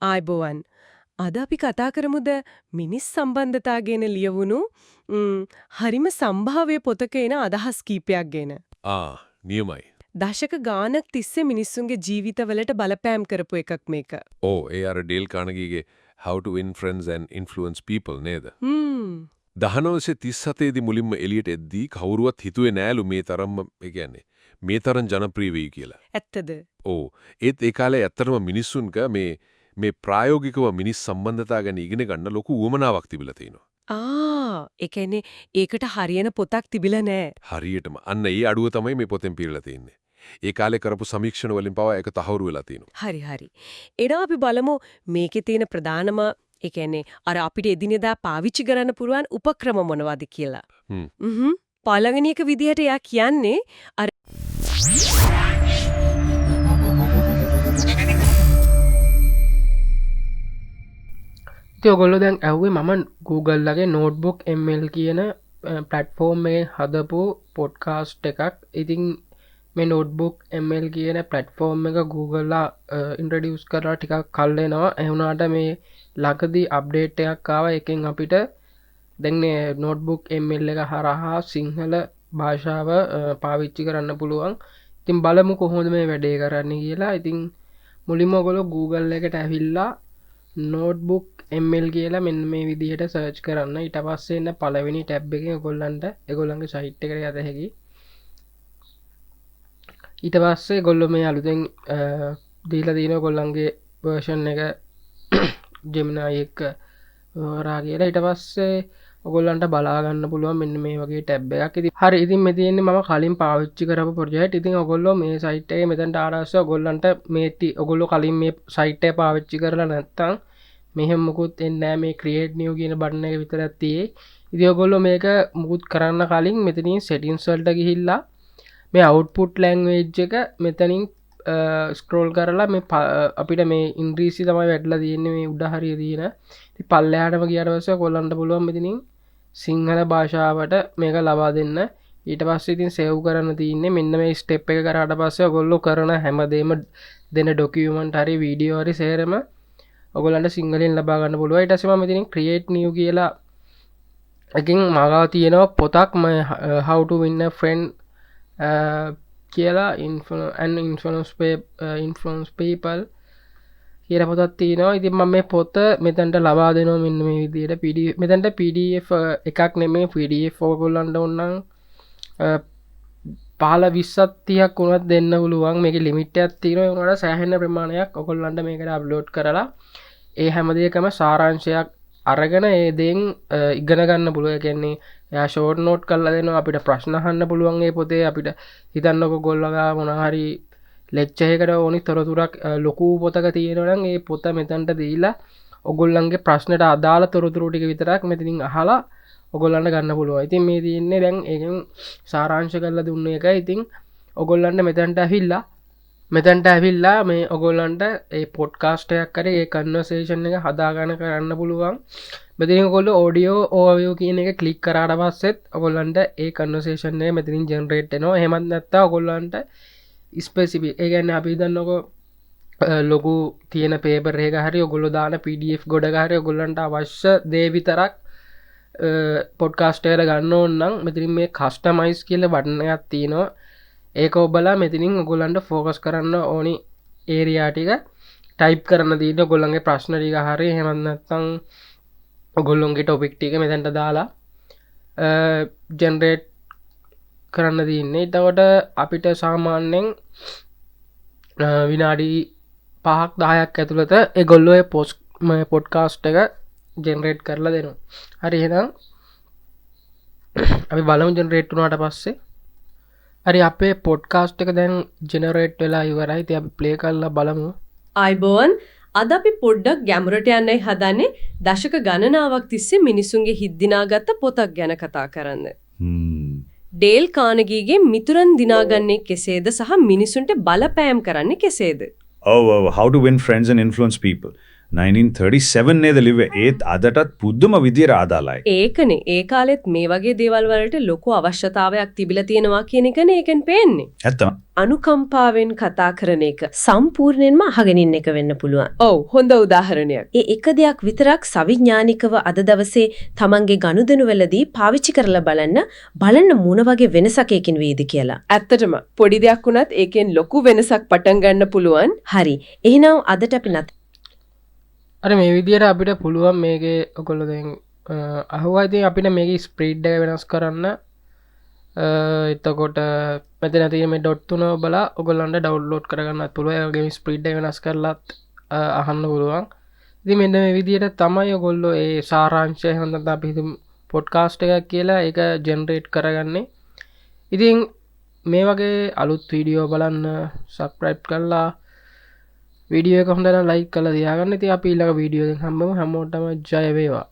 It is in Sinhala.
ආයිබෝවන්. අද අපි කතා කරමුද මිනිස් සම්බන්ධතා ගැන ලියවුණු හරිම සම්භාව්‍ය පොතක එන අදහස් කීපයක් ගැන. නියමයි. දශක ගානක් තිස්සේ මිනිස්සුන්ගේ ජීවිතවලට බලපෑම් කරපු එකක් මේක. ඒ අර ඩේල් කානගීගේ How to Win Friends and Influence People නේද? 1937 දී මුලින්ම එළියට එද්දී කවුරුවත් හිතුවේ නෑලු මේ තරම් ජනප්‍රිය වෙයි කියලා. ඇත්තද? ඒත් ඒ කාලේ ඇත්තටම මිනිස්සුන්ක මේ ප්‍රායෝගිකව මිනිස් සම්බන්ධතා ගැන ඉගෙන ගන්න ලොකු උවමනාවක් තිබිලා තියෙනවා. ඒ කියන්නේ ඒකට හරියන පොතක් තිබිලා නෑ. හරියටම. අන්න ඒ අඩුව තමයි මේ පොතෙන් පිරලා තියෙන්නේ. ඒ කාලේ කරපු සමීක්ෂණ වලින් පවා ඒක තහවුරු වෙලා තියෙනවා. හරි. එනවා අපි බලමු මේකේ තියෙන ප්‍රධානම ඒ කියන්නේ අර අපිට එදිනෙදා පාවිච්චි කරන්න පුළුවන් උපක්‍රම මොනවද කියලා. පළවෙනි එක විදිහට එයා කියන්නේ අර ඉතින් ඔයගොල්ලෝ දැන් ඇහුවේ මම Google ලගේ notebook ml කියන platform එකේ හදපු podcast එකක්. ඉතින් මේ notebook ml කියන platform එක Google ලා introduce කරලා ටිකක් කල් වෙනවා. ඒ වුණාට මේ ළඟදී update එකක් ආවා. එකෙන් අපිට දැන් මේ notebook ml එක හරහා සිංහල භාෂාව පාවිච්චි කරන්න පුළුවන්. ඉතින් බලමු කොහොමද මේ වැඩේ කරන්නේ කියලා. ඉතින් මුලින්ම ඔයගොල්ලෝ Google එකට ඇවිල්ලා notebook ml කියලා මෙන්න මේ විදිහට සර්ච් කරන්න. ඊට පස්සේ එන්න පළවෙනි ටැබ් එකෙන් ඔයගොල්ලන්ට ඒගොල්ලන්ගේ සයිට් එකට යත හැකියි. ඊට පස්සේ ඒගොල්ලෝ මේ අලුතෙන් දීලා තියෙන ඔයගොල්ලන්ගේ version එක Gemini එක හොරා කියලා. ඊට පස්සේ ඔයගොල්ලන්ට බලා ගන්න පුළුවන් මෙන්න මේ වගේ ටැබ් එකක්. ඉතින් හරි ඉතින් මේ තියෙන්නේ මම කලින් පාවිච්චි කරපු ප්‍රොජෙක්ට්. ඉතින් ඔයගොල්ලෝ මේ සයිට් එකේ මෙතනට ආවොත් ඔයගොල්ලන්ට ඔයගොල්ලෝ කලින් මේ සයිට් එක පාවිච්චි කරලා නැත්නම් මෙහෙම මුකුත් එන්නේ නැහැ. මේ create new කියන බටන් එක විතරක් තියෙයි. ඉතින් ඔයගොල්ලෝ මේක මුකුත් කරන්න කලින් මෙතනින් settings වලට ගිහිල්ලා මේ output language එක මෙතනින් scroll කරලා මේ අපිට මේ ඉංග්‍රීසි තමයි වැටලා තියෙන්නේ මේ උඩ හරිය තියෙන. ඉතින් පල්ලෙහාටම ගියාට පස්සේ ඔයගොල්ලන්ට පුළුවන් මෙතනින් සිංහල භාෂාවට මේක ලබා දෙන්න. ඊට පස්සේ ඉතින් save කරන්න තියෙන්නේ මෙන්න මේ step එක කරාට පස්සේ ඔයගොල්ලෝ කරන හැමදේම දෙන document හරි video හරි සේරම ඔයගොල්ලන්ට සිංහලෙන් ලබා ගන්න පුළුවන්. ඊට පස්සේ මම මෙතනින් create new කියලා එකකින් මාගාව තියෙනවා පොතක් how to win a friend කියලා influence people කියලා පොතක් තියෙනවා. ඉතින් මම මේ පොත මෙතනට ලබා දෙනවා මෙන්න මේ විදිහට PDF මෙතනට PDF එකක් නෙමෙයි PDF ඔයගොල්ලන්ට ඕනනම් 15 20ක් 30ක් වුණත් දෙන්න පුළුවන්. මේකේ ලිමිට් එකක් තියෙනවා. ඒ වුණාට සෑහෙන ප්‍රමාණයක් ඔයගොල්ලන්ට මේකට අප්ලෝඩ් කරලා ඒ හැම දෙයකම සාරාංශයක් අරගෙන ඒ දෙයින් ඉගෙන ගන්න පුළුවන්. ඒ කියන්නේ එයා ෂෝට් නෝට් කරලා දෙනවා. අපිට ප්‍රශ්න අහන්න පුළුවන් මේ පොතේ. අපිට හිතන්නකො ගොල්ලෝ මොනවා හරි ලෙක්චර් එකකට ඕනි තොරතුරක් ලොකු පොතක තියෙනවා නම් ඒ පොත මෙතනට දීලා ඔයගොල්ලන්ගේ ප්‍රශ්නට අදාළ තොරතුරු ටික විතරක් මෙතනින් අහලා ඔයගොල්ලන්ට ගන්න පුළුවන්. ඉතින් මේ තියෙන්නේ දැන් ඒකෙන් සාරාංශ කරලා දුන්න එකයි. ඉතින් ඔයගොල්ලන්ට මෙතනට ඇවිල්ලා මේ ඔයගොල්ලන්ට ඒ පොඩ්කාස්ට් එකක් කරේ ඒ කන්වර්සේෂන් එක හදාගන්න කරන්න පුළුවන්. මෙතනින් ඔයගොල්ලෝ ඔඩියෝ ඕවර්විව් කියන එක ක්ලික් කරාට පස්සෙත් ඔයගොල්ලන්ට ඒ කන්වර්සේෂන් එක මෙතනින් ජෙනරේට් වෙනවා. එහෙමත් නැත්නම් ඔයගොල්ලන්ට ස්පෙસિෆික් ඒ කියන්නේ අපි හිතන්නකෝ ලොකු තියෙන පේපර් එකක හරි ඔයගොල්ලෝ දාන PDF ගොඩක හරි ඔයගොල්ලන්ට අවශ්‍ය දේ විතරක් පොඩ්කාස්ට් එකට ගන්න ඕන නම් මෙතනින් මේ කස්ටමයිස් කියලා බටන් එකක් තියෙනවා. ඒක ඔබලා මෙතනින් ඔයගොල්ලන්ට ફોකස් කරන්න ඕනි ඒරියා ටික ටයිප් කරන්න තියෙන ඔයගොල්ලන්ගේ ප්‍රශ්න ටික හරි එහෙම නැත්නම් ඔයගොල්ලන්ගේ ටොපික් ටික මෙතනට දාලා ජෙනරේට් කරන්න තියෙන්නේ. එතකොට අපිට සාමාන්‍යයෙන් විනාඩි 5ක් 10ක් ඇතුළත ඒගොල්ලෝ ඒ පොඩ්කාස්ට් එක ජෙනරේට් කරලා දෙනවා. හරි එහෙනම් අපි බලමු ජෙනරේට් වුණාට පස්සේ. හරි අපේ පොඩ්කාස්ට් එක දැන් ජෙනරේට් වෙලා ඉවරයි. ඉතින් අපි ප්ලේ කරලා බලමු. ආයිබෝන් අද අපි පොඩ්ඩක් ගැඹුරට යන්නයි හදන්නේ දශක ගණනාවක් තිස්සේ මිනිසුන්ගේ හිත් දිනාගත්ත පොතක් ගැන කතා කරන්න. ඩේල් කානගීගේ මිතුරන් දිනාගන්නේ කෙසේද සහ මිනිසුන්ට බලපෑම් කරන්නේ කෙසේද? How to Win Friends and Influence People. 1937 නේද ලිව්වේ. ඒත් අදටත් පුදුම විදියට ආදාළයි. ඒකනේ ඒ කාලෙත් මේ වගේ දේවල් වලට ලොකු අවශ්‍යතාවයක් තිබිලා තියෙනවා කියන එකනේ ඒකෙන් පේන්නේ. ඇත්තම. අනුකම්පාවෙන් කතා කරන එක. සම්පූර්ණයෙන්ම අහගෙන ඉන්න එක වෙන්න පුළුවන්. ඔව් හොඳ උදාහරණයක්. ඒ එක දෙයක් විතරක් සවිඥානිකව අද දවසේ තමන්ගේ ගනුදෙනු වලදී පාවිච්චි කරලා බලන්න මොන වගේ වෙනසක් ඒකින් වේද කියලා. ඇත්තටම පොඩි දෙයක් වුණත් ඒකෙන් ලොකු වෙනසක් පටන් ගන්න පුළුවන්. හරි. එහෙනම් අදට අපි අර මේ විදියට අපිට පුළුවන් මේකේ ඔකොල්ලෝ දැන් අහුවා ඉතින් අපිට මේකේ ස්ප්‍රීඩ් එක වෙනස් කරන්න එතකොට මෙතන තියෙන මේ ඩොට් තුන ඔබලා ඔයගොල්ලන්ට ඩවුන්ලෝඩ් කරගන්නත් පුළුවන්. ඒ වගේම ස්ප්‍රීඩ් එක වෙනස් කරලත් අහන්න පුළුවන්. ඉතින් මෙන්න මේ විදියට තමයි ඔයගොල්ලෝ ඒ සාරාංශය එහෙම නැත්නම් අපි හිතමු පොඩ්කාස්ට් එකක් කියලා ඒක ජෙනරේට් කරගන්නේ. ඉතින් මේ වගේ අලුත් වීඩියෝ බලන්න සබ්ස්ක්‍රයිබ් කරලා වීඩියෝ එක හොඳට ලයික් කරලා තියාගන්න. ඉතින් අපි ඊළඟ වීඩියෝ එකෙන් හම්බෙමු. හැමෝටම ජය වේවා.